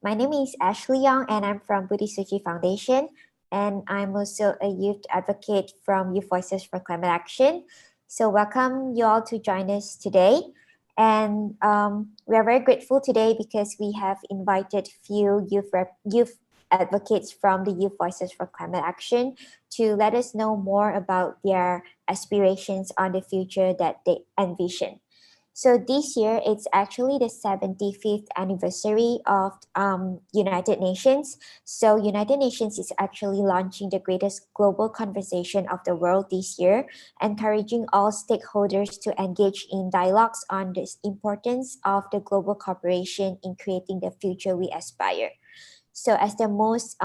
My name is Ashley Young and I'm from Buddhist Foundation. And I'm also a youth advocate from Youth Voices for Climate Action. So welcome you all to join us today. And we are very grateful today because we have invited few youth advocates from the Youth Voices for Climate Action to let us know more about their aspirations on the future that they envision. So this year, it's actually the 75th anniversary of United Nations. So United Nations is actually launching the greatest global conversation of the world this year, encouraging all stakeholders to engage in dialogues on the importance of the global cooperation in creating the future we aspire. So as the most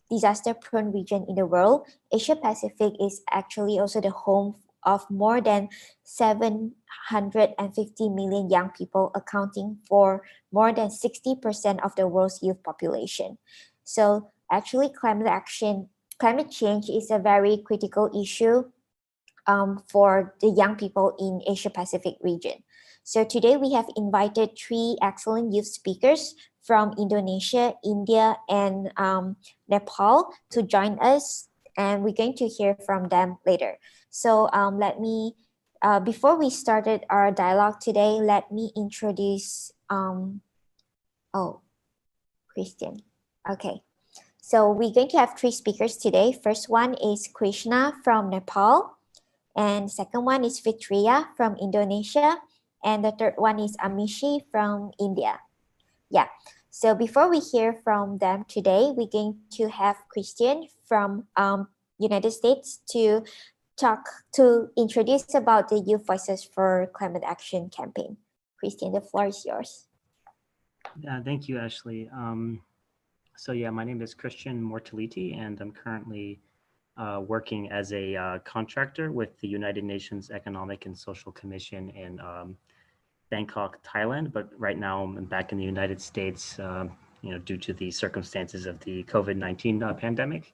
disaster-prone region in the world, Asia Pacific is actually also the home of more than 750 million young people, accounting for more than 60% of the world's youth population. So actually climate change is a very critical issue for the young people in Asia Pacific region. So today we have invited three excellent youth speakers from Indonesia, India, and Nepal to join us, and we're going to hear from them later. So before we started our dialogue today, let me introduce, Christian. Okay, so we're going to have three speakers today. First one is Krishna from Nepal, and second one is Fitria from Indonesia, and the third one is Amishi from India. Yeah. So before we hear from them today, we're going to have Christian from United States to introduce about the Youth Voices for Climate Action campaign. Christian, the floor is yours. Thank you, Ashley. My name is Christian Mortaliti, and I'm currently working as a contractor with the United Nations Economic and Social Commission in Bangkok, Thailand. But right now I'm back in the United States, due to the circumstances of the COVID-19 pandemic.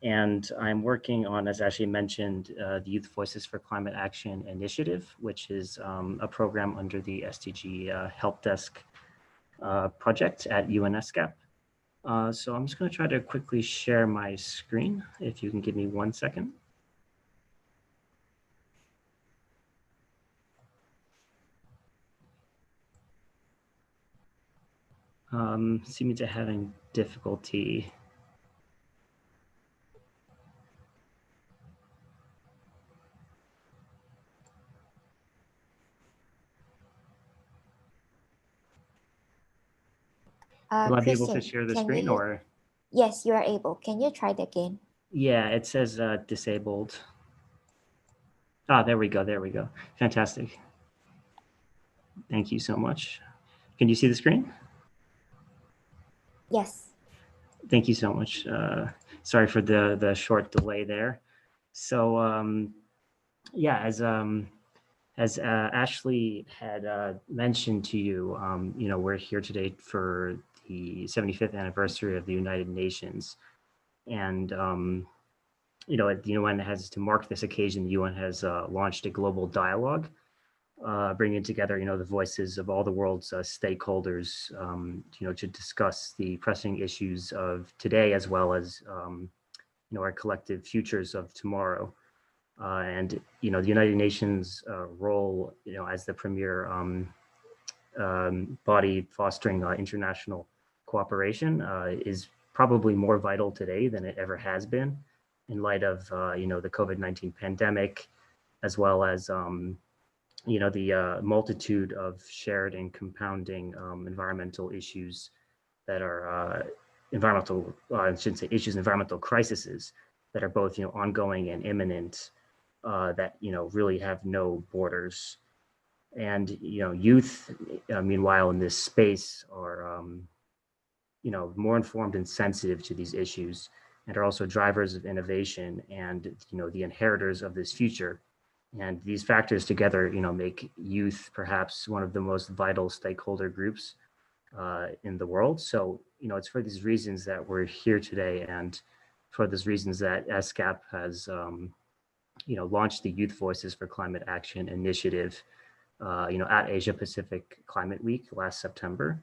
And I'm working on, as Ashley mentioned, the Youth Voices for Climate Action initiative, which is a program under the SDG Help Desk project at UNESCAP. So I'm just going to try to quickly share my screen, if you can give me 1 second. Seem to having difficulty. Will I be able to share the screen or? Yes, you are able. Can you try it again? Yeah, it says disabled. Ah, there we go. There we go. Fantastic. Thank you so much. Can you see the screen? Yes. Thank you so much. Sorry for the short delay there. So as Ashley had mentioned to you, we're here today for the 75th anniversary of the United Nations, and the UN has, to mark this occasion, the UN has launched a global dialogue, bringing together, the voices of all the world's stakeholders, to discuss the pressing issues of today, as well as, our collective futures of tomorrow. And, the United Nations role, as the premier body fostering international cooperation is probably more vital today than it ever has been, in light of, the COVID-19 pandemic, as well as, the multitude of shared and compounding environmental issues that are environmental crises that are both, ongoing and imminent, that, really have no borders. And, youth, meanwhile, in this space are, more informed and sensitive to these issues, and are also drivers of innovation and, the inheritors of this future. And these factors together, make youth perhaps one of the most vital stakeholder groups in the world. So, it's for these reasons that we're here today, and for these reasons that ESCAP has, launched the Youth Voices for Climate Action initiative, at Asia Pacific Climate Week last September.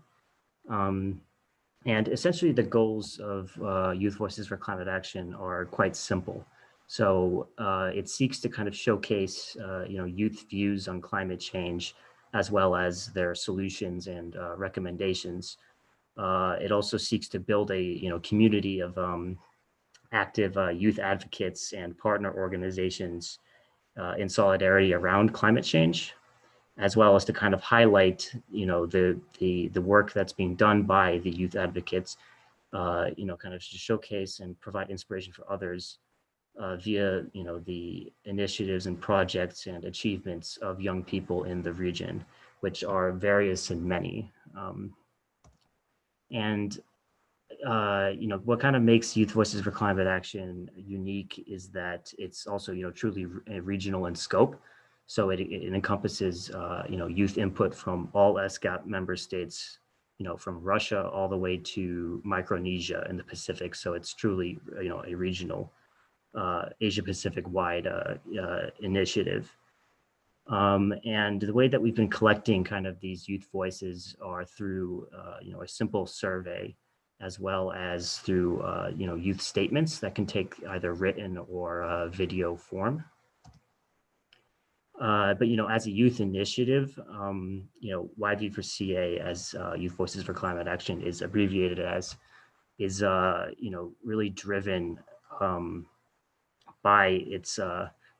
And essentially the goals of Youth Voices for Climate Action are quite simple. So it seeks to kind of showcase, youth views on climate change, as well as their solutions and recommendations. It also seeks to build a, community of active youth advocates and partner organizations in solidarity around climate change, as well as to kind of highlight, the work that's being done by the youth advocates, kind of to showcase and provide inspiration for others via, the initiatives and projects and achievements of young people in the region, which are various and many. And what kind of makes Youth Voices for Climate Action unique is that it's also, truly regional in scope. So it encompasses, youth input from all SCAP member states, from Russia all the way to Micronesia in the Pacific. So it's truly, a regional, Asia Pacific wide initiative. And the way that we've been collecting kind of these youth voices are through, a simple survey, as well as through, youth statements that can take either written or video form. But, as a youth initiative, YV4CA, as Youth Voices for Climate Action is abbreviated as, is, really driven by its,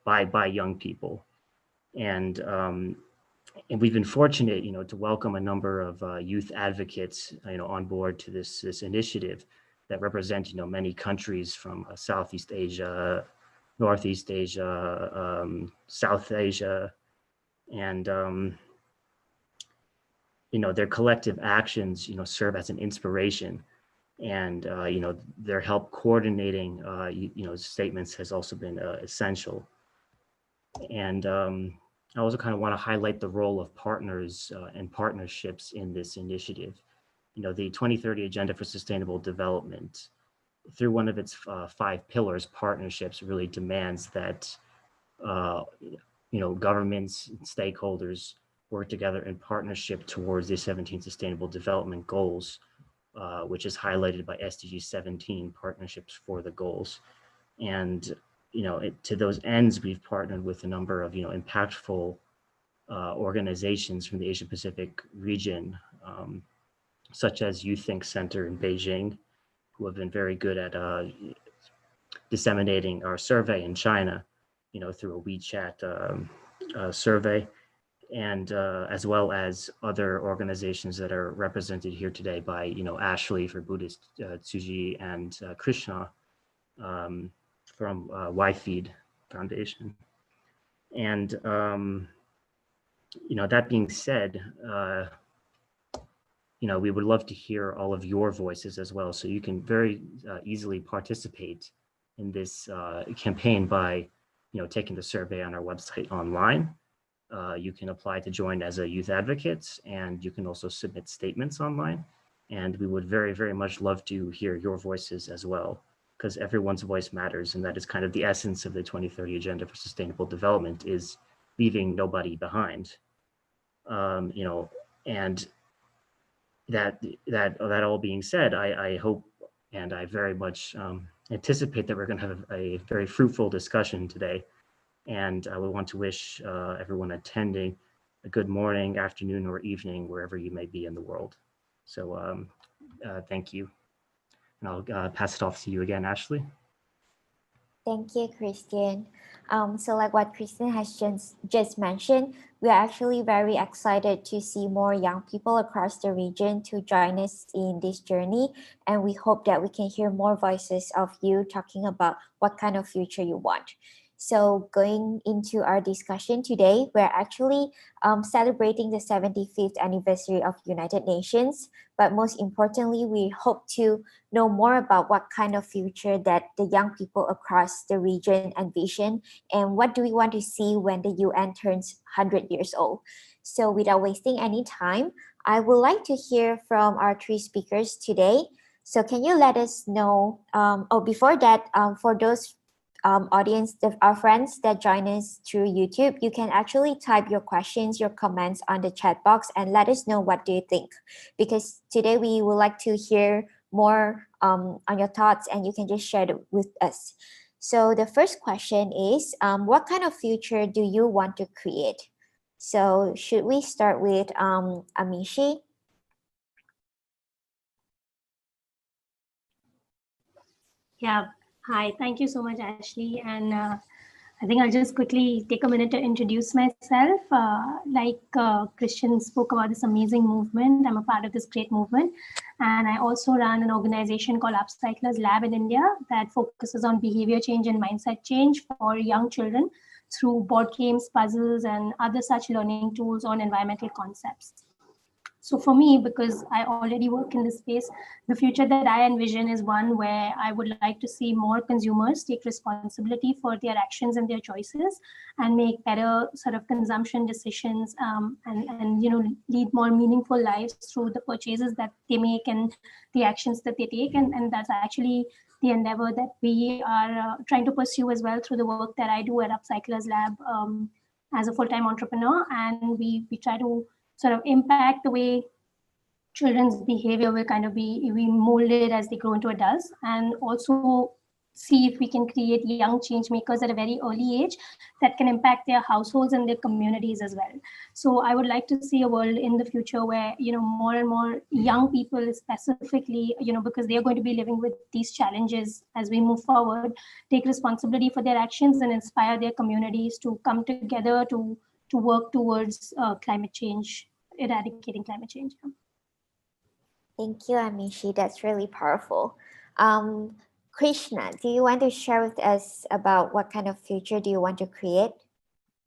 by young people. And we've been fortunate, to welcome a number of youth advocates, on board to this initiative that represent, many countries from Southeast Asia, Northeast Asia, South Asia, and their collective actions, serve as an inspiration, and their help coordinating, statements has also been essential. And I also kind of want to highlight the role of partners and partnerships in this initiative. The 2030 Agenda for Sustainable Development, through one of its 5 pillars, partnerships really demands that, governments and stakeholders work together in partnership towards the 17 Sustainable Development Goals, which is highlighted by SDG 17, Partnerships for the Goals. And to those ends, we've partnered with a number of, impactful organizations from the Asia Pacific region, such as Youth Think Center in Beijing, who have been very good at disseminating our survey in China, through a WeChat survey, and as well as other organizations that are represented here today by, Ashley for Buddhist, Tsuji, and Krishna from YFeed Foundation. And, that being said, we would love to hear all of your voices as well. So you can very easily participate in this campaign by, taking the survey on our website online. You can apply to join as a youth advocate, and you can also submit statements online. And we would very, very much love to hear your voices as well, because everyone's voice matters. And that is kind of the essence of the 2030 Agenda for Sustainable Development, is leaving nobody behind. And that all being said, I hope and I very much anticipate that we're going to have a very fruitful discussion today. And I would want to wish everyone attending a good morning, afternoon, or evening, wherever you may be in the world. So thank you. And I'll pass it off to you again, Ashley. Thank you, Christian. So like what Christian has just mentioned, we are actually very excited to see more young people across the region to join us in this journey. And we hope that we can hear more voices of you talking about what kind of future you want. So going into our discussion today, we're actually celebrating the 75th anniversary of United Nations. But most importantly, we hope to know more about what kind of future that the young people across the region envision, and what do we want to see when the UN turns 100 years old. So without wasting any time, I would like to hear from our 3 speakers today. So can you let us know, before that, for those audience, our friends that join us through YouTube, you can actually type your questions, your comments on the chat box and let us know what do you think. Because today we would like to hear more on your thoughts and you can just share it with us. So the first question is, what kind of future do you want to create? So should we start with Amishi? Yeah, hi. Thank you so much, Ashley. And I think I'll just quickly take a minute to introduce myself. Christian spoke about this amazing movement. I'm a part of this great movement. And I also run an organization called Upcyclers Lab in India that focuses on behavior change and mindset change for young children through board games, puzzles, and other such learning tools on environmental concepts. So for me, because I already work in this space, the future that I envision is one where I would like to see more consumers take responsibility for their actions and their choices and make better sort of consumption decisions, and lead more meaningful lives through the purchases that they make and the actions that they take. And that's actually the endeavor that we are trying to pursue as well through the work that I do at Upcyclers Lab as a full-time entrepreneur. And we try to sort of impact the way children's behavior will kind of be molded as they grow into adults, and also see if we can create young change makers at a very early age that can impact their households and their communities as well. So I would like to see a world in the future where more and more young people specifically, because they are going to be living with these challenges as we move forward, take responsibility for their actions and inspire their communities to come together to work towards climate change, eradicating climate change. Thank you, Amishi. That's really powerful. Krishna, do you want to share with us about what kind of future do you want to create?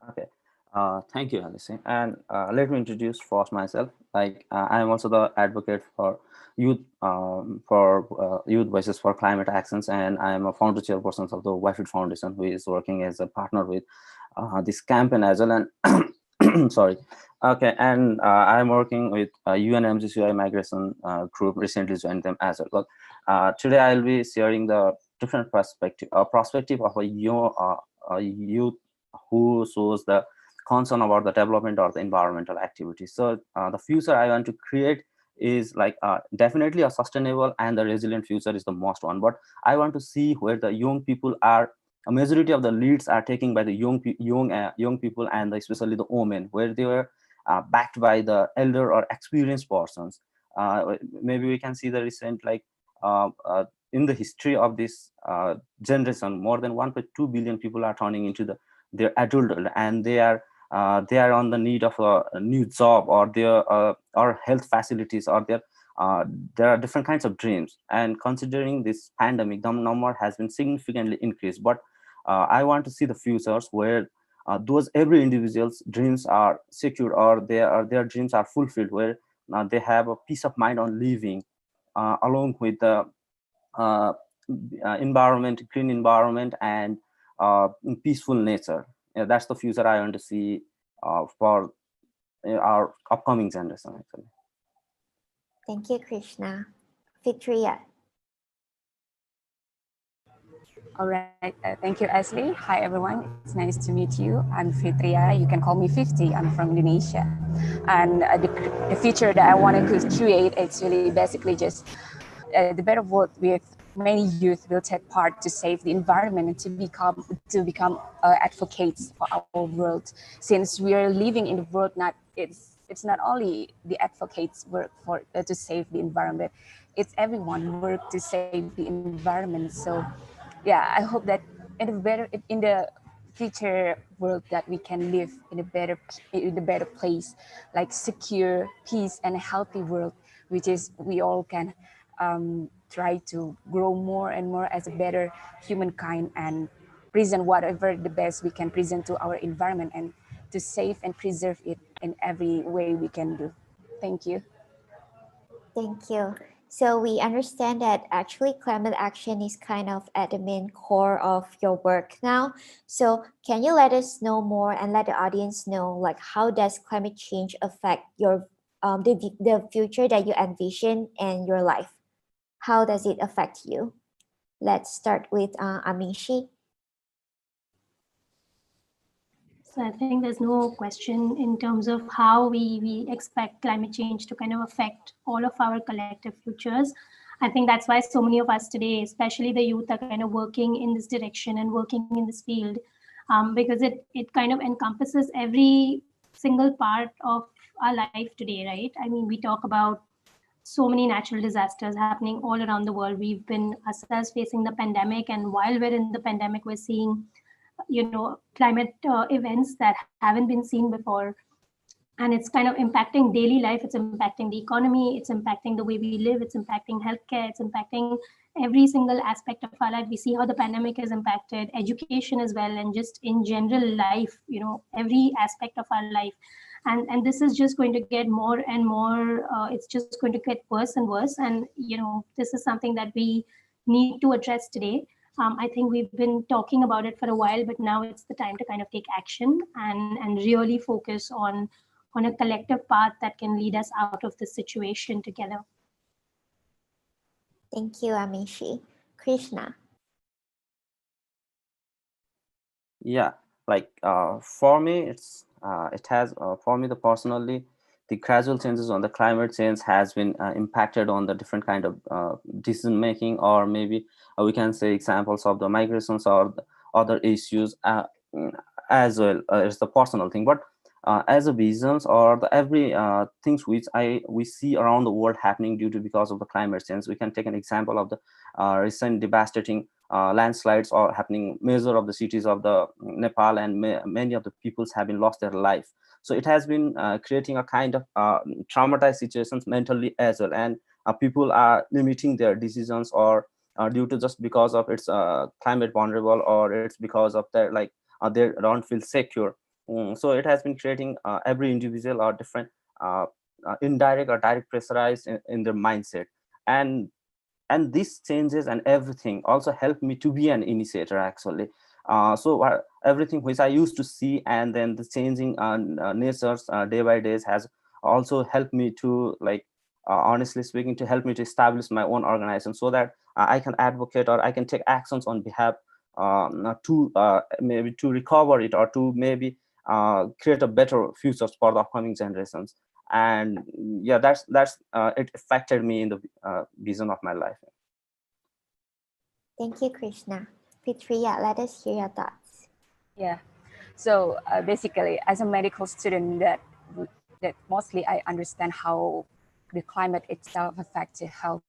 Okay. Thank you, Alice. And let me introduce first myself. I am also the advocate for youth youth voices for climate actions, and I am a founder chairperson of the Whitefield Foundation, who is working as a partner with this campaign as well. And sorry. Okay, and I'm working with UN75 migration group. Recently joined them as well. But today I'll be sharing the different perspective of a youth who shows the concern about the development or the environmental activities. So the future I want to create is definitely a sustainable and the resilient future is the most one. But I want to see where the young people are. A majority of the leads are taken by the young people, and especially the women, where they were backed by the elder or experienced persons. Maybe we can see the recent in the history of this generation, more than 1.2 billion people are turning into their adulthood, and they are on the need of a new job or their or health facilities, or there are different kinds of dreams. And considering this pandemic, the number has been significantly increased. But I want to see the futures where those every individual's dreams are secured, or their dreams are fulfilled, where they have a peace of mind on living, along with the environment, clean environment, and peaceful nature. That's the future I want to see for our upcoming generation, actually. Thank you, Krishna. Fitria. All right. Thank you, Ashley. Hi, everyone. It's nice to meet you. I'm Fitria. You can call me 50. I'm from Indonesia. And the future that I want to create actually basically just the better world with many youth will take part to save the environment and to become advocates for our world. Since we are living in the world, it's not only the advocates work for to save the environment, it's everyone work to save the environment. So yeah, I hope that in the future world that we can live in a better place, like secure, peace, and a healthy world, which is we all can try to grow more and more as a better humankind and present whatever the best we can present to our environment and to save and preserve it in every way we can do. Thank you. Thank you. So we understand that actually climate action is kind of at the main core of your work now. So can you let us know more and let the audience know, like, how does climate change affect your the future that you envision and your life? How does it affect you? Let's start with Amishi. So I think there's no question in terms of how we expect climate change to kind of affect all of our collective futures. I think that's why so many of us today, especially the youth, are kind of working in this direction and working in this field, because it kind of encompasses every single part of our life today, right? I mean, we talk about so many natural disasters happening all around the world. We've been ourselves facing the pandemic, and while we're in the pandemic, we're seeing, climate events that haven't been seen before. And it's kind of impacting daily life, it's impacting the economy, it's impacting the way we live, it's impacting healthcare, it's impacting every single aspect of our life. We see how the pandemic has impacted education as well, and just in general life, every aspect of our life. And this is just going to get more and more, it's just going to get worse and worse. And, this is something that we need to address today. I think we've been talking about it for a while, but now it's the time to kind of take action and really focus on a collective path that can lead us out of this situation together. Thank you, Amishi. Krishna. Yeah, like for me, it has for me personally, the gradual changes on the climate change has been impacted on the different kind of decision making, or maybe we can say examples of the migrations or the other issues as well. It's the personal thing, but as a visions or the every things which we see around the world happening due to because of the climate change. We can take an example of the recent devastating landslides or happening major of the cities of the Nepal, and many of the peoples have been lost their life. So it has been creating a kind of traumatized situations mentally as well, and people are limiting their decisions or due to just because of its climate vulnerable, or it's because of their they don't feel secure. So it has been creating every individual or different indirect or direct pressurized in their mindset, and these changes and everything also helped me to be an initiator actually. So everything which I used to see, and then the changing natures day by day has also helped me to honestly speaking, to help me to establish my own organization, so that I can advocate or I can take actions on behalf to maybe to recover it, or to maybe create a better futures for the upcoming generations. And yeah, that's it affected me in the vision of my life. Thank you, Krishna. Fitriya, let us hear your thoughts. Yeah. So basically, as a medical student, that mostly I understand how the climate itself affects your health.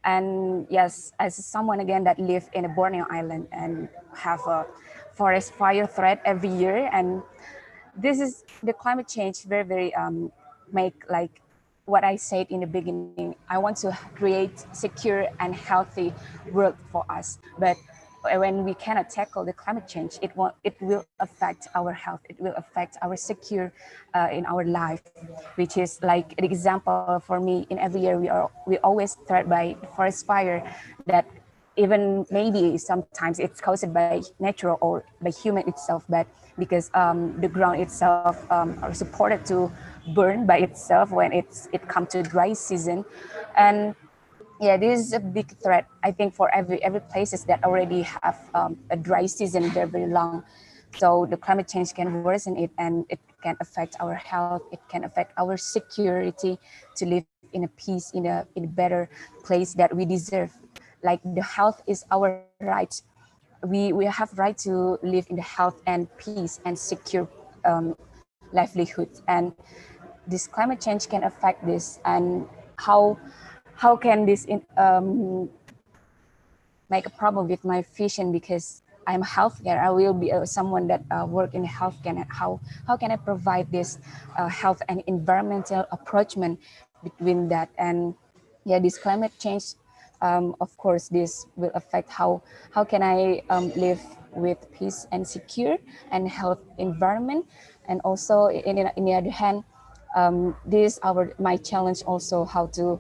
And yes, as someone again that live in a Borneo island and have a forest fire threat every year, and this is the climate change very make like what I said in the beginning. I want to create secure and healthy world for us, but when we cannot tackle the climate change, it will affect our health, it will affect our secure in our life, which is like an example for me. In every year we always threatened by the forest fire, that even maybe sometimes it's caused by nature or by human itself, but because the ground itself are supported to burn by itself when it comes to dry season. And yeah, this is a big threat, I think, for every places that already have a dry season very long. So the climate change can worsen it, and it can affect our health, it can affect our security to live in a peace, in a better place that we deserve. Like the health is our right. We have right to live in the health and peace and secure livelihood. And this climate change can affect this. And how can this make a problem with my vision, because I'm a healthcare. I will be someone that work in healthcare. And how can I provide this health and environmental approachment between that? And yeah, this climate change, of course, this will affect how can I live with peace and secure and health environment. And also in the other hand, this my challenge also, how to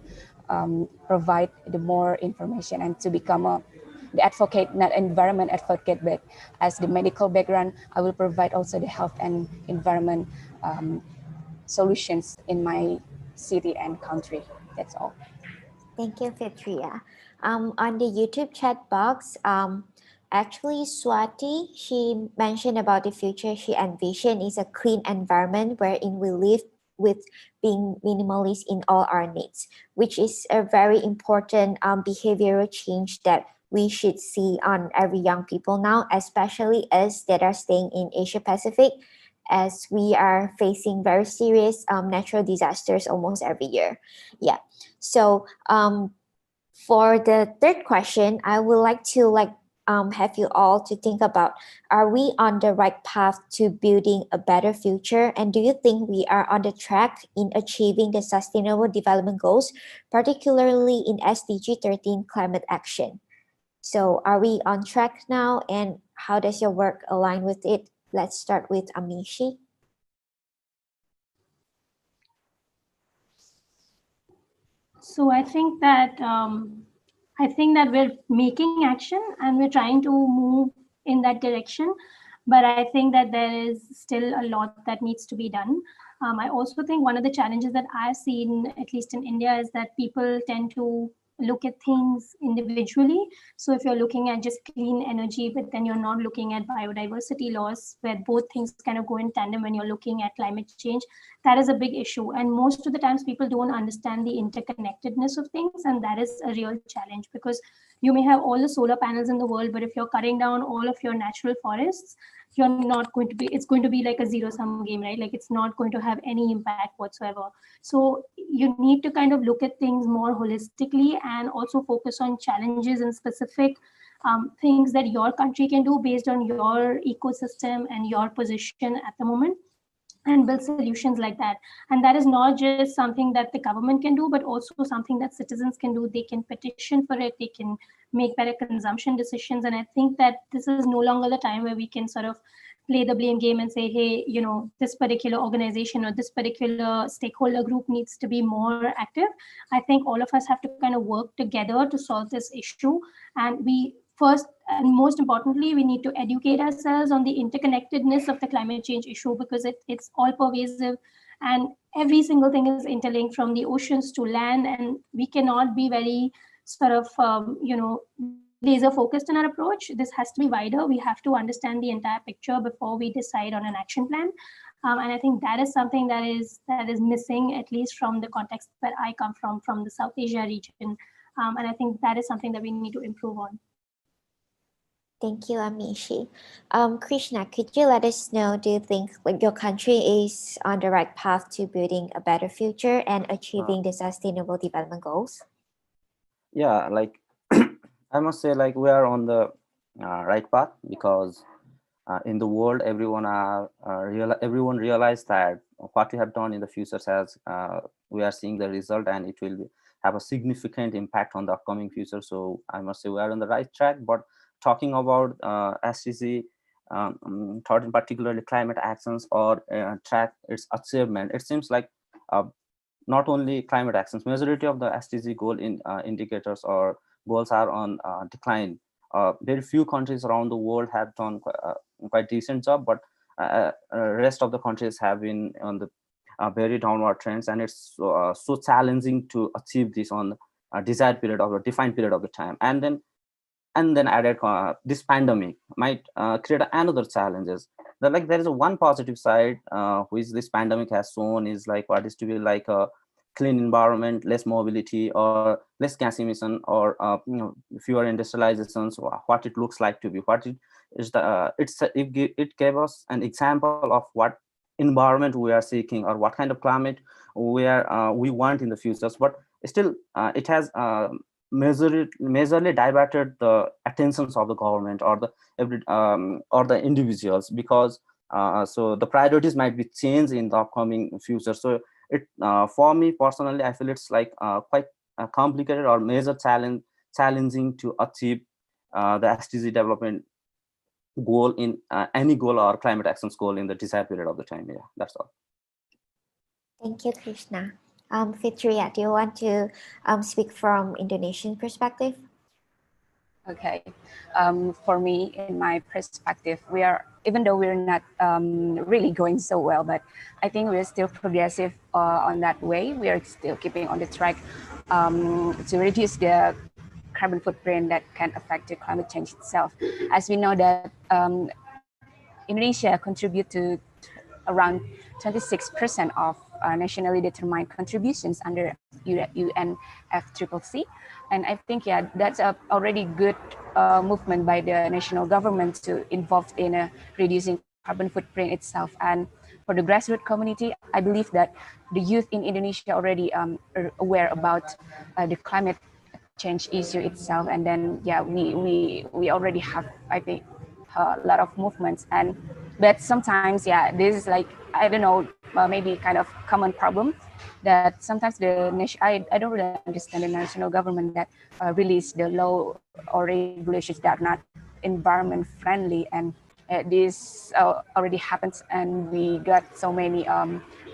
provide the more information and to become the advocate, not environment advocate, but as the medical background, I will provide also the health and environment solutions in my city and country. That's all. Thank you, Fitriya. On the YouTube chat box, Actually, Swati, she mentioned about the future she envisioned is a clean environment wherein we live with being minimalist in all our needs, which is a very important behavioral change that we should see on every young people now, especially us that are staying in Asia Pacific, as we are facing very serious natural disasters almost every year. Yeah. So for the third question, I would like to have you all to think about, are we on the right path to building a better future? And do you think we are on the track in achieving the Sustainable Development Goals, particularly in SDG 13 climate action? So are we on track now, and how does your work align with it? Let's start with Amishi. So I think that we're making action and we're trying to move in that direction, but I think that there is still a lot that needs to be done. I also think one of the challenges that I've seen, at least in India, is that people tend to look at things individually. So if you're looking at just clean energy, but then you're not looking at biodiversity loss, where both things kind of go in tandem when you're looking at climate change, that is a big issue. And most of the times people don't understand the interconnectedness of things. And that is a real challenge, because you may have all the solar panels in the world, but if you're cutting down all of your natural forests, you're not going to be, it's going to be like a zero-sum game, right? Like it's not going to have any impact whatsoever. So you need to kind of look at things more holistically and also focus on challenges and specific things that your country can do based on your ecosystem and your position at the moment, and build solutions like that. And that is not just something that the government can do, but also something that citizens can do. They can petition for it, they can make better consumption decisions. And I think that this is no longer the time where we can sort of play the blame game and say, hey, you know, this particular organization or this particular stakeholder group needs to be more active. I think all of us have to kind of work together to solve this issue. And we first and most importantly, we need to educate ourselves on the interconnectedness of the climate change issue, because it's all pervasive and every single thing is interlinked from the oceans to land. And we cannot be very sort of, laser focused in our approach. This has to be wider. We have to understand the entire picture before we decide on an action plan. And I think that is something that is missing, at least from the context that I come from the South Asia region. And I think that is something that we need to improve on. Thank you, Amishi. Krishna, could you let us know, do you think like your country is on the right path to building a better future and achieving the Sustainable Development Goals? Yeah, like I must say, like we are on the right path, because in the world, everyone realized that what we have done in the future has we are seeing the result, and it will have a significant impact on the upcoming future. So I must say we are on the right track. But talking about SDG, particularly climate actions or track its achievement, it seems like not only climate actions, majority of the SDG goal indicators or goals are on decline. Very few countries around the world have done quite decent job, but rest of the countries have been on the very downward trends, and it's so challenging to achieve this on a desired period of a defined period of the time. And then added this pandemic might create another challenges. There is a one positive side which this pandemic has shown is like what is to be like a clean environment, less mobility or less gas emission, or fewer industrializations. What it looks like to be, what it is it gave us an example of what environment we are seeking or what kind of climate we want in the future. But still it has majorly diverted the attentions of the government or the individuals, because so the priorities might be changed in the upcoming future. So it for me personally, I feel it's like quite complicated or major challenging to achieve the SDG development goal in any goal or climate actions goal in the desired period of the time. Yeah, that's all. Thank you, Krishna. Fitria, do you want to speak from Indonesian perspective? Okay, for me, in my perspective, we are, even though we're not really going so well, but I think we're still progressive on that way. We are still keeping on the track to reduce the carbon footprint that can affect the climate change itself. As we know that Indonesia contribute to around 26% of nationally determined contributions under UNFCCC. And I think, yeah, that's a already good movement by the national government to involve in reducing carbon footprint itself. And for the grassroots community, I believe that the youth in Indonesia already are aware about the climate change issue itself. And then, yeah, we already have, I think, a lot of movements. And but sometimes, yeah, this is like, I don't know, maybe kind of common problem that sometimes the nation, I don't really understand the national government that release the law or regulations that are not environment friendly. And this already happens, and we got so many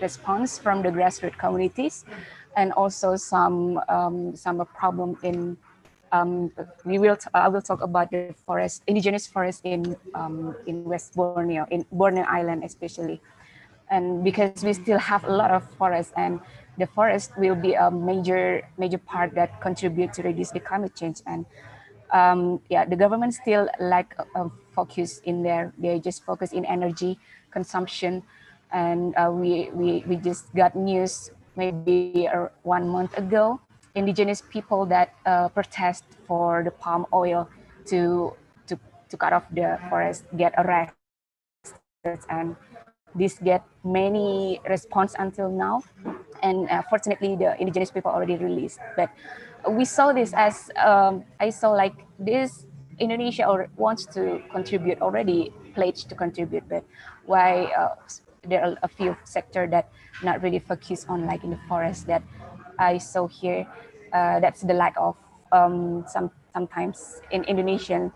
response from the grassroots communities, and also some problem in I will talk about the forest, indigenous forest in West Borneo, in Borneo Island especially, and because we still have a lot of forests, and the forest will be a major part that contribute to reduce the climate change. And yeah, the government still like focus in there. They just focus in energy consumption, and we just got news maybe 1 month ago. Indigenous people that protest for the palm oil to cut off the forest get arrested, and this get many response until now. And fortunately, the indigenous people already released. But we saw this as I saw like this Indonesia or wants to contribute, already pledged to contribute, but why there are a few sector that not really focus on, like in the forest that I saw here. That's the lack of sometimes in Indonesian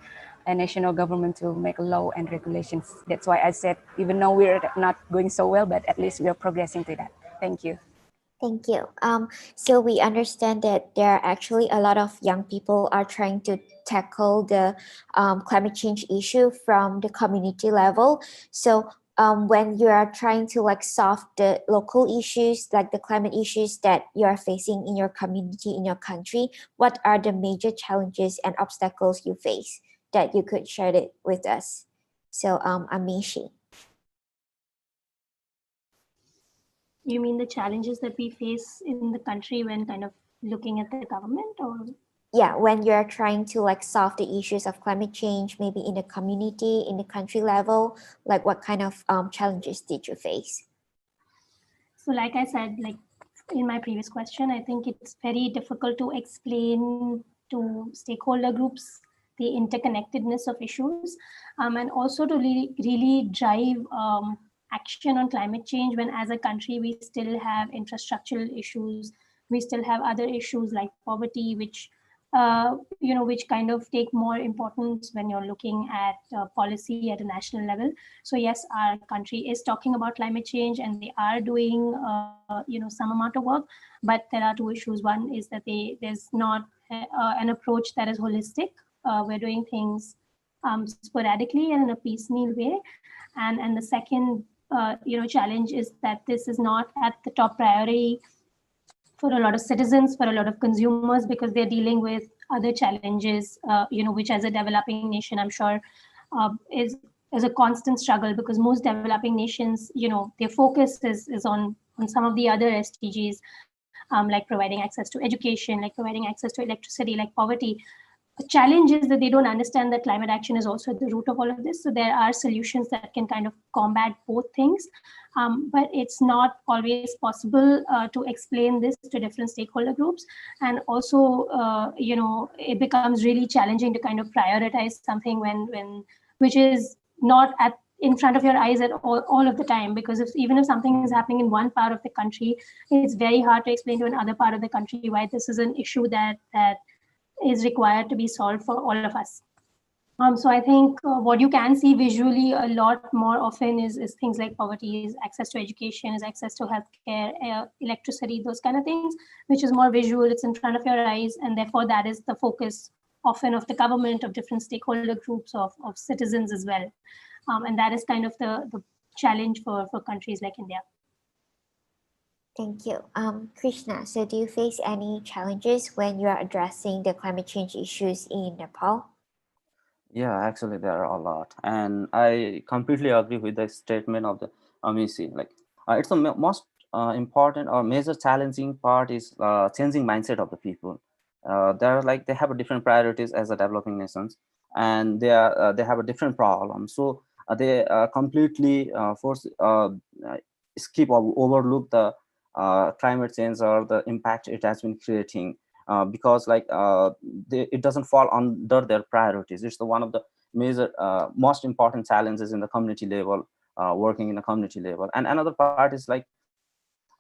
national government to make law and regulations. That's why I said, even though we're not going so well, but at least we are progressing to that. Thank you. Thank you. So we understand that there are actually a lot of young people are trying to tackle the climate change issue from the community level. So when you are trying to like solve the local issues, like the climate issues that you are facing in your community, in your country, what are the major challenges and obstacles you face that you could share it with us? So Amishi. You mean the challenges that we face in the country when kind of looking at the government, or? Yeah, when you're trying to like solve the issues of climate change, maybe in the community, in the country level, like what kind of challenges did you face? So like I said, like in my previous question, I think it's very difficult to explain to stakeholder groups the interconnectedness of issues, and also to really drive action on climate change when as a country we still have infrastructural issues, we still have other issues like poverty, which which kind of take more importance when you're looking at policy at a national level. So yes, our country is talking about climate change and they are doing some amount of work, but there are two issues. One is that there's not an approach that is holistic. We're doing things sporadically and in a piecemeal way, and the second challenge is that this is not at the top priority for a lot of citizens, for a lot of consumers, because they're dealing with other challenges, which as a developing nation, I'm sure is a constant struggle, because most developing nations, their focus is on some of the other SDGs, like providing access to education, like providing access to electricity, like poverty. The challenge is that they don't understand that climate action is also at the root of all of this. So there are solutions that can kind of combat both things, but it's not always possible to explain this to different stakeholder groups. And also, it becomes really challenging to kind of prioritize something which is not in front of your eyes at all of the time, because even if something is happening in one part of the country, it's very hard to explain to another part of the country why this is an issue that is required to be solved for all of us. So I think what you can see visually a lot more often is things like poverty, is access to education, is access to healthcare, electricity, those kind of things, which is more visual, it's in front of your eyes, and therefore that is the focus often of the government, of different stakeholder groups, of citizens as well. And that is kind of the challenge for countries like India. Thank you. Krishna, so do you face any challenges when you are addressing the climate change issues in Nepal? Yeah, actually, there are a lot, and I completely agree with the statement of the Amisi. Like, it's the most important or major challenging part is changing mindset of the people. They're like they have a different priorities as a developing nations, and they have a different problem. So they completely skip or overlook the climate change or the impact it has been creating because it doesn't fall under their priorities. It's the one of the major most important challenges in the community level, working in a community level. And another part is like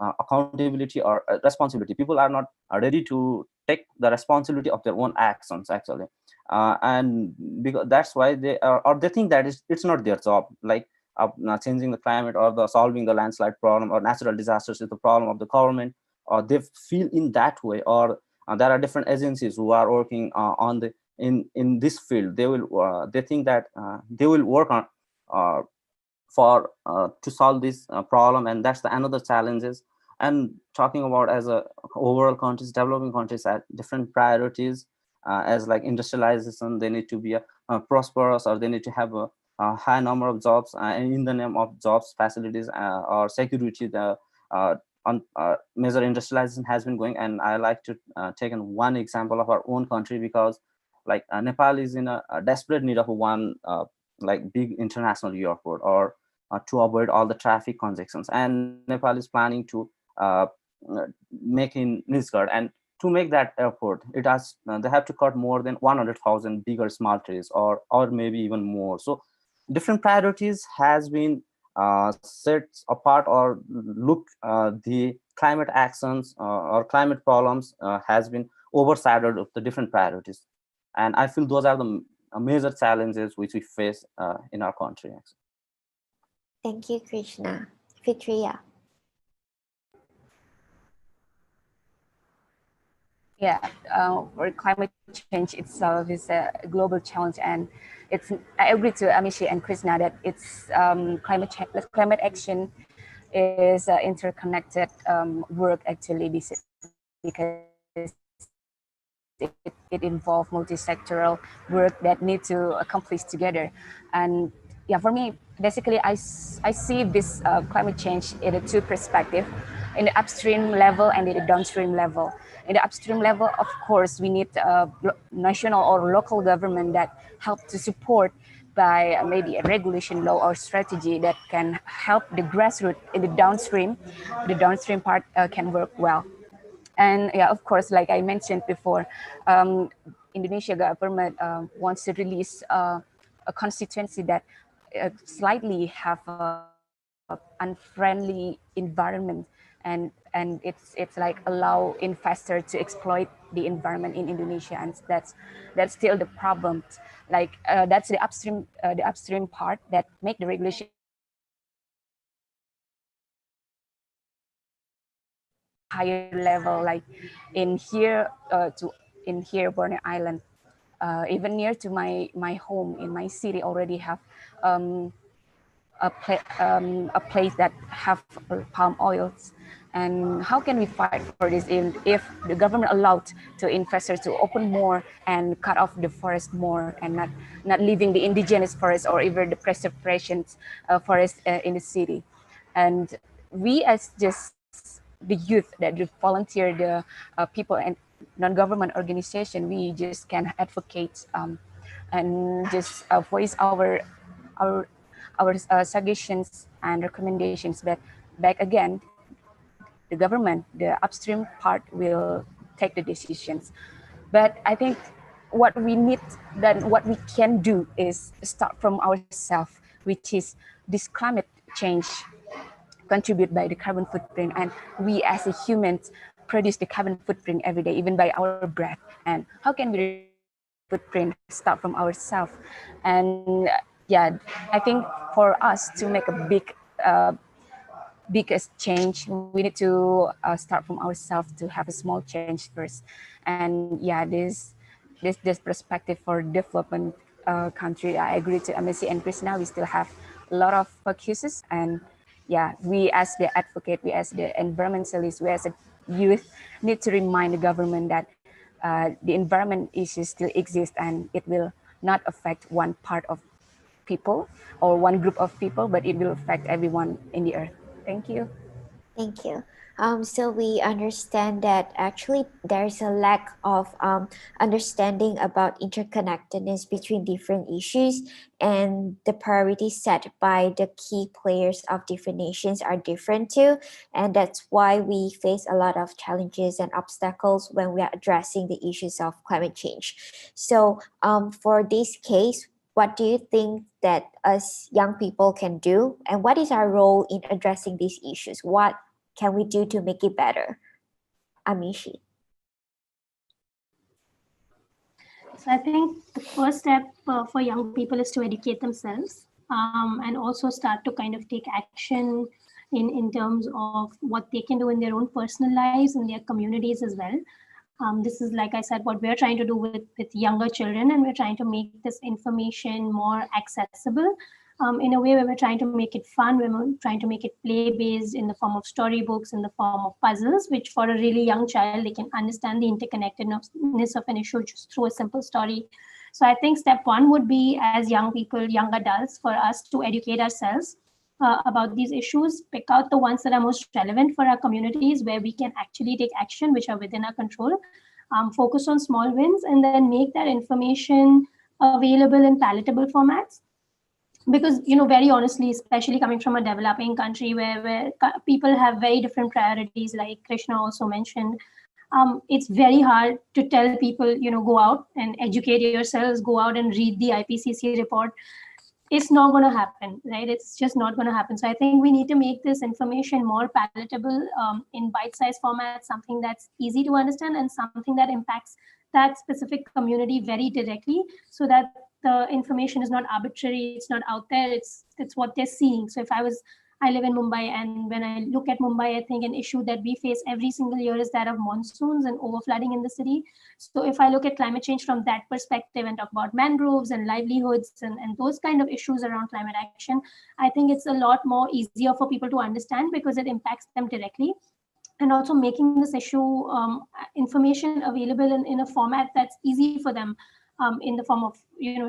accountability or responsibility. People are not ready to take the responsibility of their own actions actually, and because that's why they are, or they think that it's not their job. Like changing the climate or the solving the landslide problem or natural disasters is the problem of the government, or they feel in that way. Or there are different agencies who are working on the in this field. They think that they will work on for to solve this problem, and that's the another challenges. And talking about as a overall countries, developing countries at different priorities, as like industrialization, they need to be prosperous, or they need to have a high number of jobs, and in the name of jobs, facilities, or security, the major industrialization has been going. And I like to take one example of our own country, because like Nepal is in a desperate need of one like big international airport, or to avoid all the traffic congestions. And Nepal is planning to make in Nisgard. And to make that airport, they have to cut more than 100,000 bigger small trees, or maybe even more. So different priorities has been set apart, or look the climate actions or climate problems has been overshadowed of the different priorities. And I feel those are the major challenges which we face in our country. Actually. Thank you, Krishna. Fitriya. Yeah, for climate change itself is a global challenge, and I agree to Amishi and Krishna that it's climate action is interconnected work actually, because it involves multi-sectoral work that need to accomplish together. And yeah, for me, basically, I see this climate change in a two perspective, in the upstream level and in the downstream level. In the upstream level, of course, we need national or local government that help to support by maybe a regulation law or strategy that can help the grassroots. In the downstream part can work well. And yeah, of course, like I mentioned before, Indonesia government wants to release a constituency that slightly have a unfriendly environment, and it's like allow investor to exploit the environment in Indonesia, and that's still the problem. Like that's the upstream part that make the regulation higher level, like in here Borneo Island, even near to my home in my city already have a place that have palm oils. And how can we fight for this if the government allowed to investors to open more and cut off the forest more, and not leaving the indigenous forest or even the preservation forest in the city? And we as just the youth that volunteer, the people and non-government organization, we just can advocate and just voice our suggestions and recommendations. But back again, the government, the upstream part, will take the decisions. But I think what we need, then what we can do is start from ourselves, which is this climate change contribute by the carbon footprint, and we as a humans produce the carbon footprint every day, even by our breath. And how can we footprint start from ourselves? And yeah, I think for us to make a biggest change, we need to start from ourselves to have a small change first. And yeah, this perspective for development country, I agree to Amesi and Krishna. We still have a lot of focuses, and yeah, we as the advocate, we as the environmentalists, we as a youth need to remind the government that the environment issues still exist and it will not affect one part of people or one group of people, but it will affect everyone in the earth. Thank you. Thank you. So we understand that actually there's a lack of understanding about interconnectedness between different issues, and the priorities set by the key players of different nations are different too. And that's why we face a lot of challenges and obstacles when we are addressing the issues of climate change. So for this case, what do you think that us young people can do, and what is our role in addressing these issues? What can we do to make it better? Amishi. So I think the first step for young people is to educate themselves, and also start to kind of take action in terms of what they can do in their own personal lives and their communities as well. This is, like I said, what we're trying to do with younger children, and we're trying to make this information more accessible in a way where we're trying to make it fun, we're trying to make it play-based in the form of storybooks, in the form of puzzles, which for a really young child, they can understand the interconnectedness of an issue just through a simple story. So I think step one would be, as young people, young adults, for us to educate ourselves about these issues, pick out the ones that are most relevant for our communities, where we can actually take action, which are within our control, focus on small wins, and then make that information available in palatable formats. Because, very honestly, especially coming from a developing country where people have very different priorities, like Krishna also mentioned, it's very hard to tell people, go out and educate yourselves, go out and read the IPCC report. It's not going to happen, right? It's just not going to happen. So I think we need to make this information more palatable, in bite-sized format, something that's easy to understand and something that impacts that specific community very directly, so that the information is not arbitrary, it's not out there, it's what they're seeing. So I live in Mumbai, and when I look at Mumbai, I think an issue that we face every single year is that of monsoons and overflooding in the city. So if I look at climate change from that perspective and talk about mangroves and livelihoods and those kind of issues around climate action, I think it's a lot more easier for people to understand because it impacts them directly. And also making this issue information available in a format that's easy for them, in the form of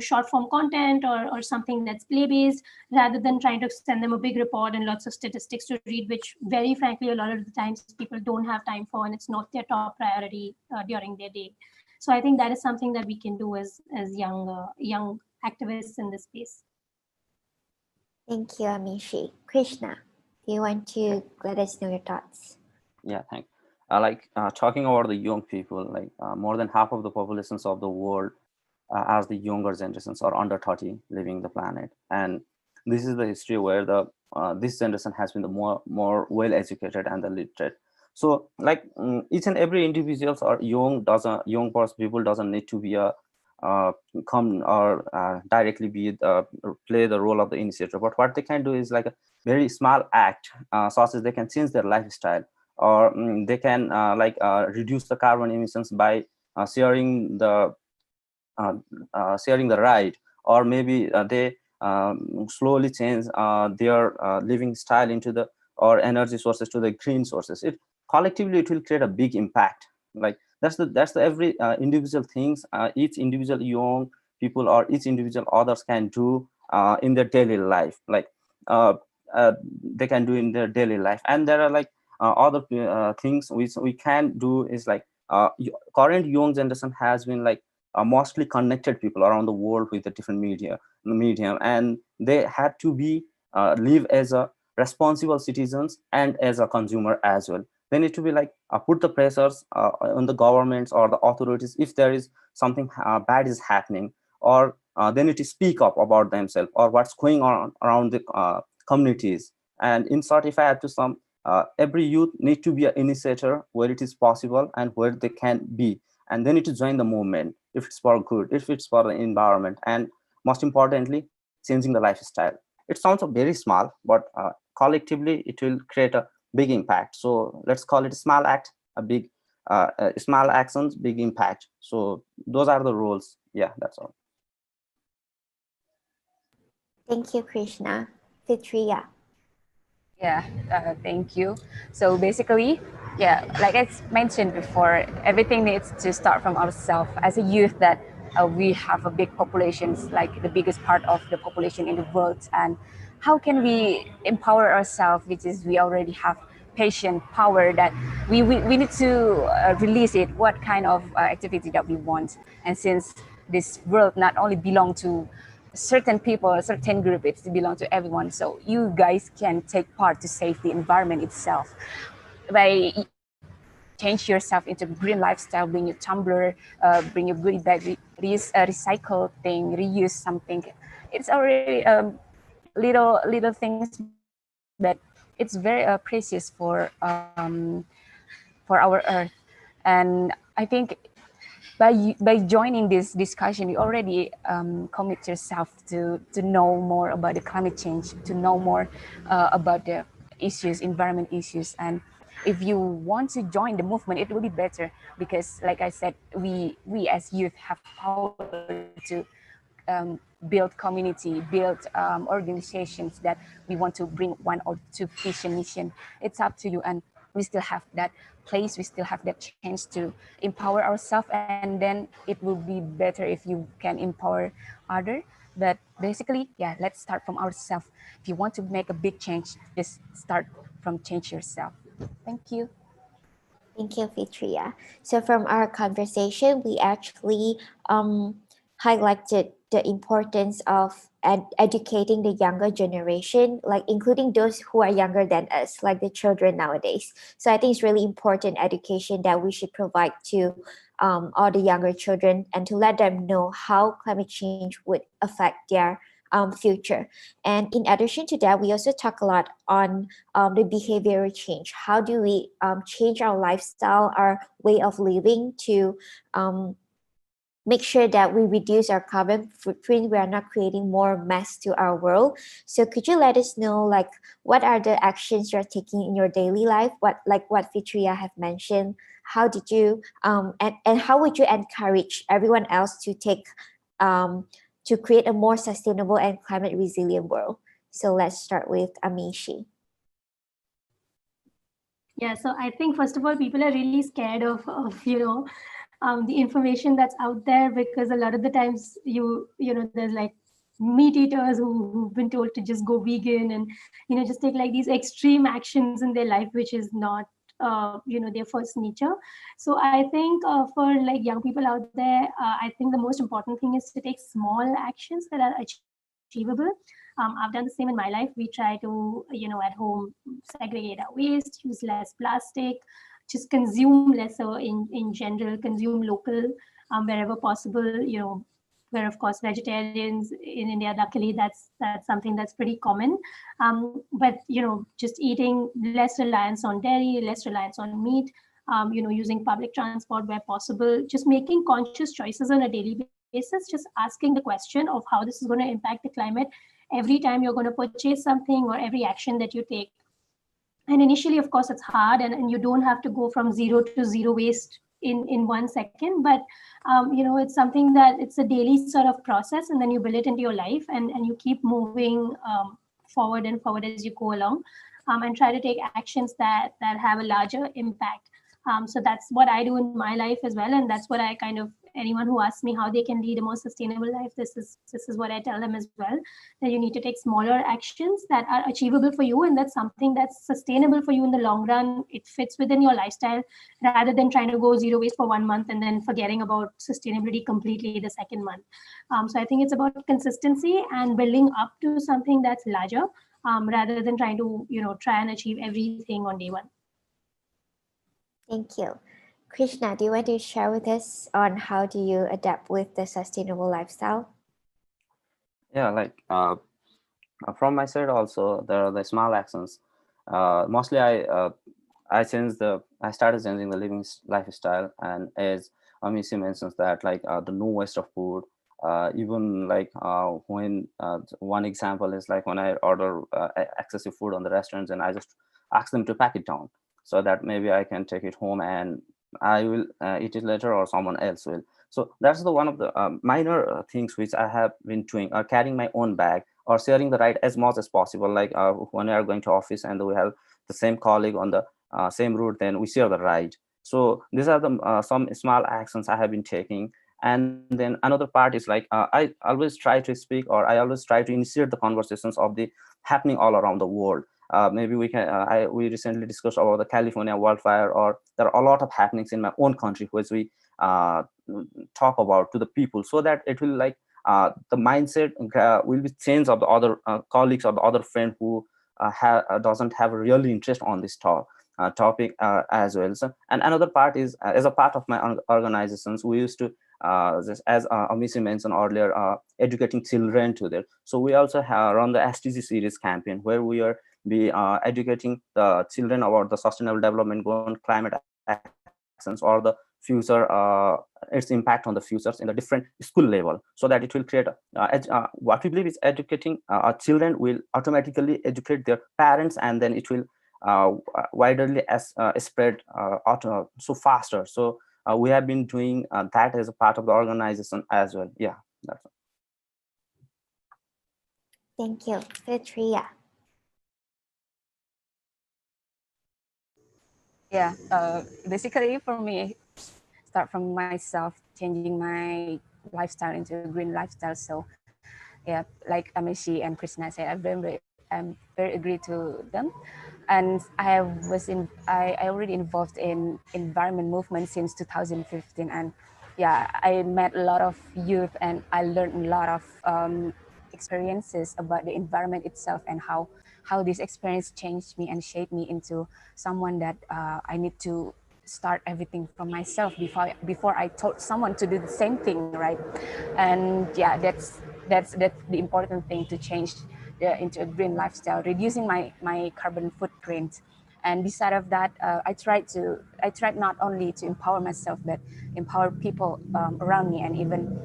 short form content or something that's play based, rather than trying to send them a big report and lots of statistics to read, which very frankly a lot of the times people don't have time for, and it's not their top priority during their day. So I think that is something that we can do as young activists in this space. Thank you, Amishi. Krishna, do you want to let us know your thoughts? Yeah, thanks. Talking about the young people, more than half of the populations of the world, as the younger generations, are under 30 living the planet. And this is the history where this generation has been the more well educated and the literate. So each and every individuals are young, people doesn't need to be a come or directly be play the role of the initiator, but what they can do is like a very small act, such as they can change their lifestyle, or they can reduce the carbon emissions by sharing the ride, or maybe they slowly change their living style into the or energy sources to the green sources. It collectively it will create a big impact. That's the every individual things each individual young people or each individual others can do in their daily life, they can do in their daily life. And there are other things which we can do is current young generation has been mostly connected people around the world with the different medium, and they had to be live as a responsible citizens and as a consumer as well. They need to be put the pressures on the governments or the authorities if there is something bad is happening, or they need to speak up about themselves or what's going on around the communities. And in short, if I have to sum, every youth need to be an initiator where it is possible and where they can be, and they need to join the movement if it's for good, if it's for the environment, and most importantly, changing the lifestyle. It sounds very small, but collectively it will create a big impact. So let's call it a small act, a big small actions, big impact. So those are the roles. Yeah, that's all. Thank you, Krishna. Fitriya. Yeah, thank you. So basically, yeah, like I mentioned before, everything needs to start from ourselves. As a youth, that we have a big populations, like the biggest part of the population in the world, and how can we empower ourselves? Which is we already have patient power that we need to release it. What kind of activity that we want, and since this world not only belong to certain people, a certain group, it belong to everyone. So you guys can take part to save the environment itself by change yourself into green lifestyle, bring your tumbler, bring your goodie bag, recycle thing, reuse something. It's already little things, but it's very precious for our earth. And I think by joining this discussion, you already commit yourself to know more about the climate change, to know more about the issues, environment issues. And if you want to join the movement, it will be better because, like I said, we as youth have power to build community, build organizations that we want to bring one or two vision mission. It's up to you, and we still have that place, we still have that chance to empower ourselves, and then it will be better if you can empower other. But basically, yeah, let's start from ourselves. If you want to make a big change, just start from change yourself. Thank you. Thank you, Fitria. So from our conversation, we actually highlighted the importance of educating the younger generation, like including those who are younger than us, like the children nowadays. So I think it's really important education that we should provide to all the younger children and to let them know how climate change would affect their future. And in addition to that, we also talk a lot on the behavioral change. How do we change our lifestyle, our way of living to make sure that we reduce our carbon footprint? We are not creating more mess to our world. So could you let us know, like, what are the actions you're taking in your daily life? What Fitria have mentioned. How did you and how would you encourage everyone else to take to create a more sustainable and climate resilient world? So let's start with Amishi. Yeah, so I think first of all, people are really scared of the information that's out there, because a lot of the times there's like meat eaters who've been told to just go vegan and just take like these extreme actions in their life, which is not their first nature. So I think for like young people out there, I think the most important thing is to take small actions that are achievable. I've done the same in my life. We try to at home segregate our waste, use less plastic, just consume lesser in general, consume local wherever possible, where of course vegetarians in India, luckily that's something that's pretty common. But just eating less reliance on dairy, less reliance on meat, using public transport where possible, just making conscious choices on a daily basis, just asking the question of how this is going to impact the climate every time you're going to purchase something or every action that you take. And initially, of course, it's hard, and you don't have to go from zero to zero waste in 1 second, but it's something that it's a daily sort of process, and then you build it into your life, and you keep moving forward and forward as you go along, and try to take actions that have a larger impact. So that's what I do in my life as well, and that's what I kind of, anyone who asks me how they can lead a more sustainable life, this is what I tell them as well, that you need to take smaller actions that are achievable for you, and that's something that's sustainable for you in the long run. It fits within your lifestyle, rather than trying to go zero waste for 1 month and then forgetting about sustainability completely the second month. So I think it's about consistency and building up to something that's larger, rather than trying to try and achieve everything on day one. Thank you. Krishna, do you want to share with us on how do you adapt with the sustainable lifestyle? Yeah, like from my side also, there are the small actions. Mostly I started changing the lifestyle, and as Amishi mentions that, like the no waste of food. Even like when one example is like when I order excessive food on the restaurants, and I just ask them to pack it down so that maybe I can take it home and I will eat it later, or someone else will. So that's the one of the minor things which I have been doing, or carrying my own bag, or sharing the ride as much as possible. Like when we are going to office and we have the same colleague on the same route, then we share the ride. So these are the some small actions I have been taking. And then another part is like I always try to speak, or I always try to initiate the conversations of the happening all around the world. Maybe we can we recently discussed about the California wildfire, or there are a lot of happenings in my own country which we talk about to the people, so that it will like the mindset will be changed of the other colleagues or the other friend who doesn't have a really interest on this topic as well. So, and another part is as a part of my organizations, we used to just as Amishi mentioned earlier, educating children to that. So we also have run the SDG series campaign, where we are educating the children about the sustainable development goal, climate actions, or the future, its impact on the futures in the different school level, so that it will create what we believe is educating children will automatically educate their parents, and then it will widely spread so faster. So we have been doing that as a part of the organization as well. Yeah, that's it. Thank you, Fitria. Yeah, basically for me, start from myself, changing my lifestyle into a green lifestyle. So yeah, like Amishi and Krishna said, I'm very agree to them. And I already involved in environment movement since 2015. And yeah, I met a lot of youth, and I learned a lot of experiences about the environment itself, and how this experience changed me and shaped me into someone that I need to start everything from myself before I told someone to do the same thing, right? And yeah, that's the important thing, to change into a green lifestyle, reducing my carbon footprint. And beside of that, I tried not only to empower myself, but empower people around me, and even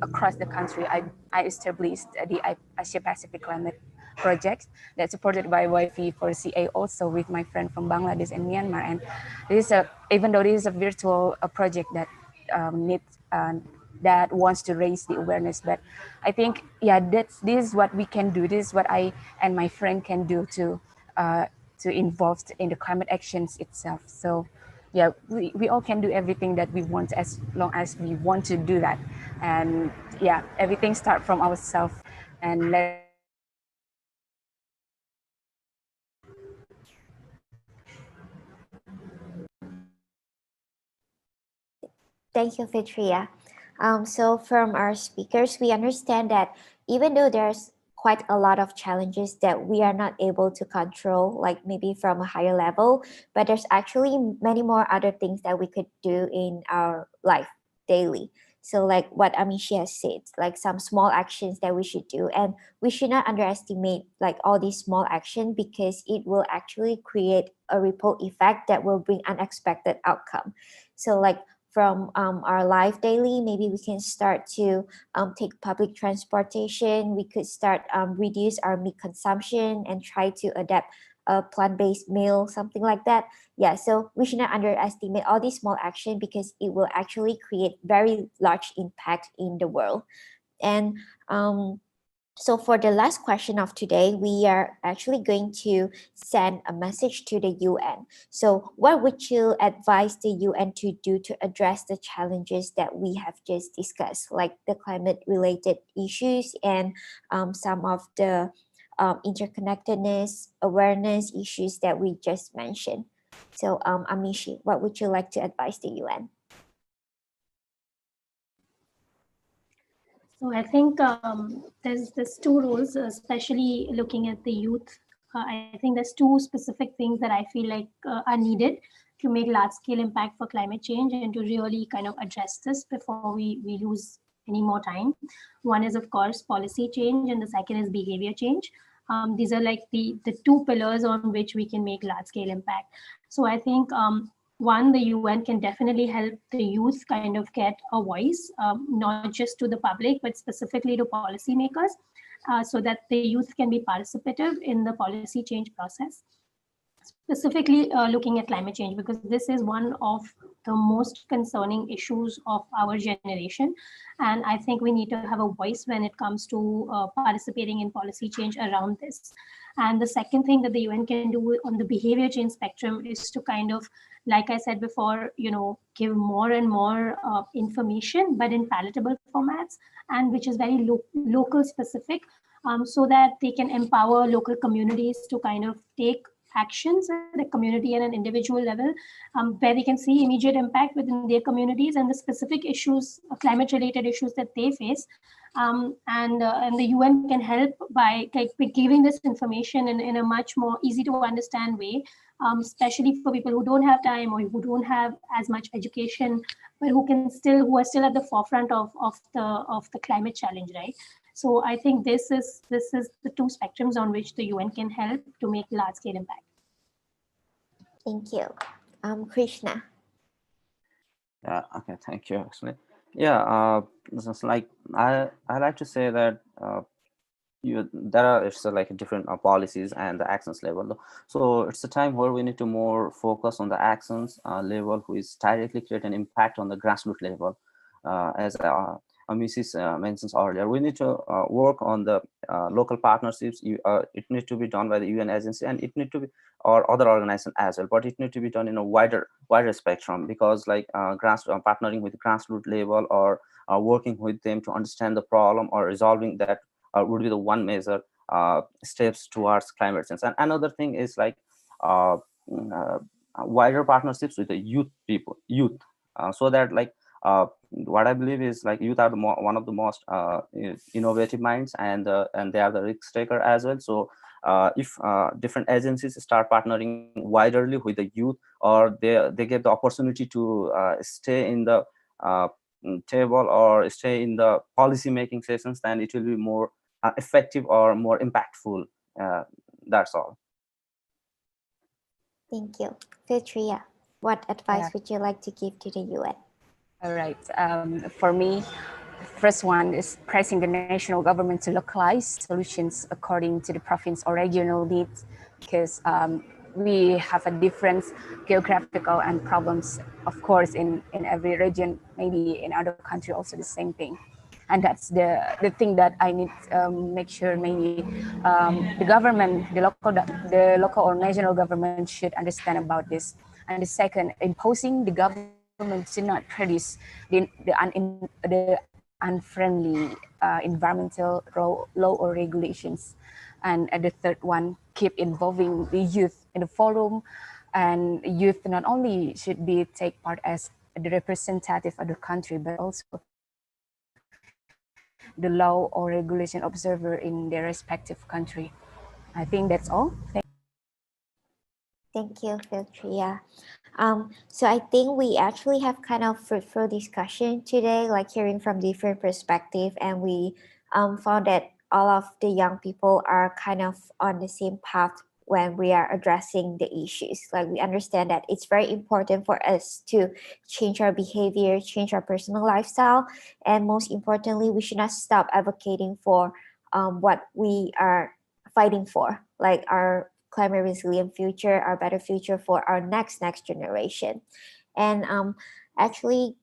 across the country. I established the Asia Pacific Climate Project that's supported by YP4CA, also with my friend from Bangladesh and Myanmar. And this is even though this is a virtual project that needs that wants to raise the awareness, but I think, yeah, this is what we can do. This is what I and my friend can do to involve in the climate actions itself. So yeah, we all can do everything that we want, as long as we want to do that. And yeah, everything start from ourselves, and let. Thank you, Fitria. So from our speakers, we understand that even though there's quite a lot of challenges that we are not able to control, like maybe from a higher level, but there's actually many more other things that we could do in our life daily. So like what Amishi has said, like some small actions that we should do, and we should not underestimate like all these small actions, because it will actually create a ripple effect that will bring unexpected outcome. So like from our life daily, maybe we can start to take public transportation. We could start reduce our meat consumption and try to adapt a plant-based meal, something like that. Yeah, so we should not underestimate all these small action, because it will actually create very large impact in the world. And so for the last question of today, we are actually going to send a message to the UN. So what would you advise the UN to do to address the challenges that we have just discussed, like the climate-related issues and some of the interconnectedness, awareness issues that we just mentioned? So Amishi, what would you like to advise the UN? So I think there's two roles, especially looking at the youth. I think there's two specific things that I feel like are needed to make large-scale impact for climate change, and to really kind of address this before we lose any more time. One is, of course, policy change, and the second is behavior change. These are like the two pillars on which we can make large-scale impact. So I think one, the UN can definitely help the youth kind of get a voice, not just to the public, but specifically to policymakers, so that the youth can be participative in the policy change process. specifically looking at climate change, because this is one of the most concerning issues of our generation. And I think we need to have a voice when it comes to participating in policy change around this. And the second thing that the UN can do on the behavior change spectrum is to kind of, like I said before, give more and more information, but in palatable formats, and which is very local specific, so that they can empower local communities to kind of take actions at a community and an individual level, where they can see immediate impact within their communities and the specific issues, climate related issues that they face. And the UN can help by giving this information in a much more easy to understand way, especially for people who don't have time or who don't have as much education, but who are still at the forefront of the climate challenge, right? So I think this is the two spectrums on which the UN can help to make large scale impact. Thank you. Krishna. Yeah, okay, thank you, actually. Yeah, this is like, I like to say that there are, it's like different policies and the actions level. So it's a time where we need to more focus on the actions level, who is directly create an impact on the grassroots level. As Mrs. mentions earlier, we need to work on the local partnerships. It needs to be done by the UN agency, and it need to be, or other organizations as well, but it need to be done in a wider spectrum, because like partnering with grassroots level, or working with them to understand the problem or resolving that would be the one major steps towards climate change. And another thing is like wider partnerships with the youth, so that like what I believe is like youth are one of the most innovative minds, and they are the risk taker as well. So if different agencies start partnering widerly with the youth, or they get the opportunity to stay in the table or stay in the policy making sessions, then it will be more effective or more impactful. That's all. Thank you. Filtria, what advice would you like to give to the UN? All right. For me, first one is pressing the national government to localize solutions according to the province or regional needs, because we have a different geographical and problems, of course, in every region, maybe in other country also the same thing. And that's the thing that I need make sure maybe the government, the local or national government should understand about this. And the second, imposing the government to not produce the unfriendly environmental law or regulations. And the third one, keep involving the youth in the forum. And youth not only should be take part as the representative of the country, but also the law or regulation observer in their respective country. I think that's all. Thank you, Filtria. So I think we actually have kind of fruitful discussion today, like hearing from different perspectives, and we found that all of the young people are kind of on the same path when we are addressing the issues. Like we understand that it's very important for us to change our behavior, change our personal lifestyle, and most importantly, we should not stop advocating for what we are fighting for, like our climate resilient future, our better future for our next generation. And actually,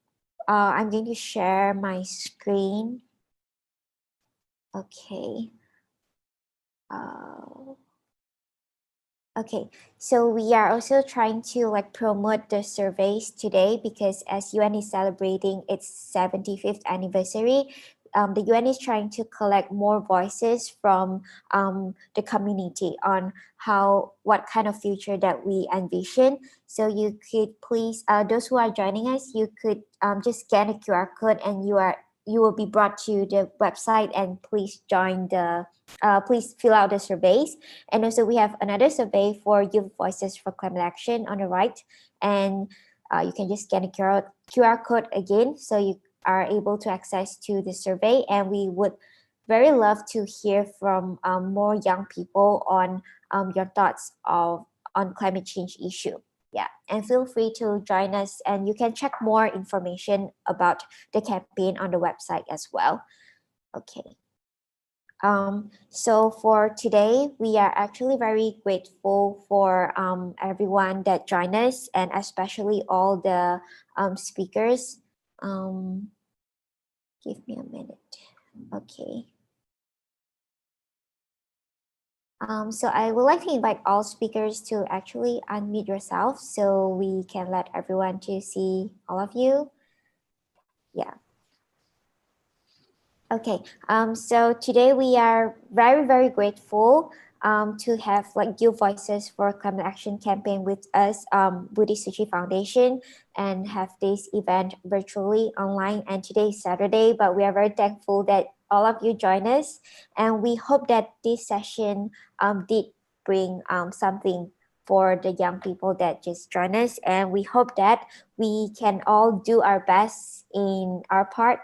I'm going to share my screen. Okay. Okay, so we are also trying to like promote the surveys today, because as UN is celebrating its 75th anniversary, the UN is trying to collect more voices from the community on what kind of future that we envision. So you could please, those who are joining us, you could just scan a QR code, and you will be brought to the website, and please join please fill out the surveys. And also we have another survey for Youth Voices for Climate Action on the right, and you can just scan a QR code again, so you are able to access to the survey. And we would very love to hear from more young people on your thoughts on climate change issue. Yeah, and feel free to join us, and you can check more information about the campaign on the website as well. Okay. So for today, we are actually very grateful for everyone that joined us, and especially all the speakers. Give me a minute. Okay. So I would like to invite all speakers to actually unmute yourself so we can let everyone to see all of you. Yeah. Okay, so today we are very, very grateful to have like Youth Voices for Climate Action campaign with us, Buddhist Foundation, and have this event virtually online. And today is Saturday, but we are very thankful that all of you join us. And we hope that this session did bring something for the young people that just joined us. And we hope that we can all do our best in our part